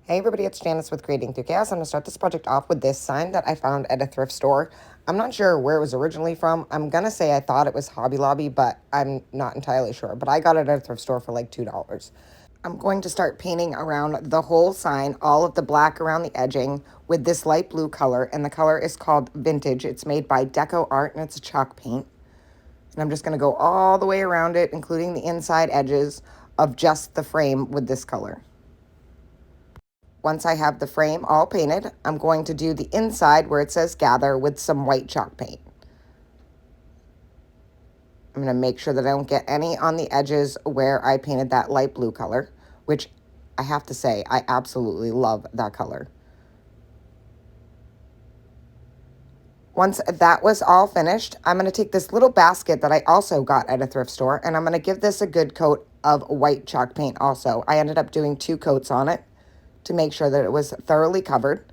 Hey everybody, it's Janice with Creating Through Chaos. I'm going to start this project off with this sign that I found at a thrift store. I'm not sure where it was originally from. I'm going to say I thought it was Hobby Lobby, but I'm not entirely sure. But I got it at a thrift store for like $2. I'm going to start painting around the whole sign, all of the black around the edging with this light blue color. And the color is called Vintage. It's made by Decor Art and it's a chalk paint. And I'm just going to go all the way around it, including the inside edges of just the frame with this color. Once I have the frame all painted, I'm going to do the inside where it says gather with some white chalk paint. I'm going to make sure that I don't get any on the edges where I painted that light blue color, which I have to say, I absolutely love that color. Once that was all finished, I'm going to take this little basket that I also got at a thrift store, and I'm going to give this a good coat of white chalk paint also. I ended up doing 2 coats on it to make sure that it was thoroughly covered,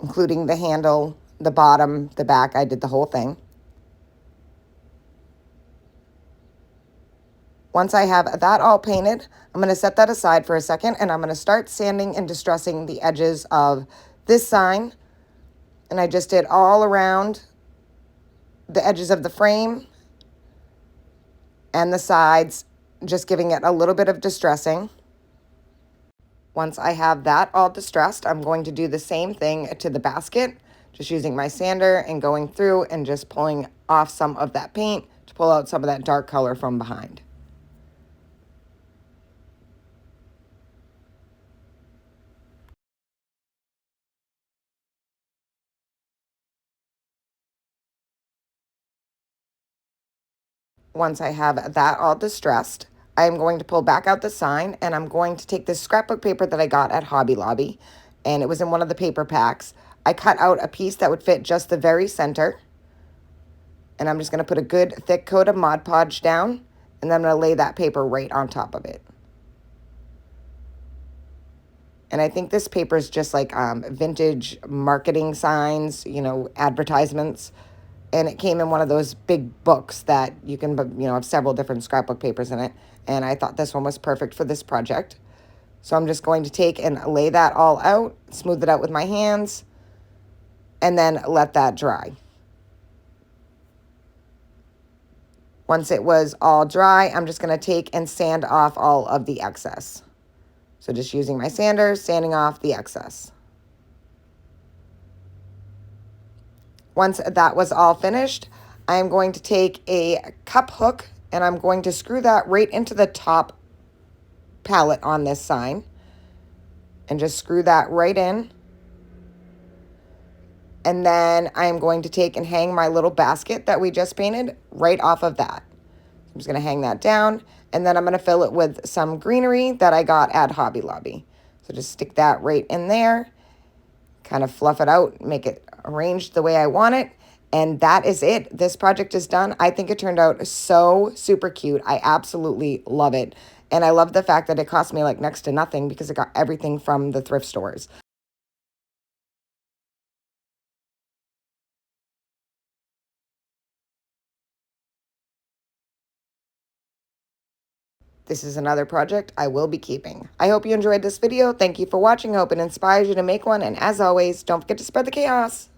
including the handle, the bottom, the back. I did the whole thing. Once I have that all painted, I'm going to set that aside for a second, and I'm going to start sanding and distressing the edges of this sign. And I just did all around the edges of the frame and the sides, just giving it a little bit of distressing. Once I have that all distressed, I'm going to do the same thing to the basket, just using my sander and going through and just pulling off some of that paint to pull out some of that dark color from behind. Once I have that all distressed, I'm going to pull back out the sign, and I'm going to take this scrapbook paper that I got at Hobby Lobby, and it was in one of the paper packs. I cut out a piece that would fit just the very center, and I'm just going to put a good thick coat of Mod Podge down, and then I'm going to lay that paper right on top of it. And I think this paper is just like vintage marketing signs, advertisements. And it came in one of those big books that you can, have several different scrapbook papers in it. And I thought this one was perfect for this project. So I'm just going to take and lay that all out, smooth it out with my hands, and then let that dry. Once it was all dry, I'm just going to take and sand off all of the excess. So just using my sander, sanding off the excess. Once that was all finished, I am going to take a cup hook and I'm going to screw that right into the top pallet on this sign. And just screw that right in. And then I am going to take and hang my little basket that we just painted right off of that. I'm just going to hang that down, and then I'm going to fill it with some greenery that I got at Hobby Lobby. So just stick that right in there, kind of fluff it out, make it arranged the way I want it, and that is it. This project is done. I think it turned out so super cute. I absolutely love it, and I love the fact that it cost me like next to nothing because it got everything from the thrift stores. This is another project I will be keeping. I hope you enjoyed this video. Thank you for watching. I hope it inspires you to make one. And as always, don't forget to spread the chaos.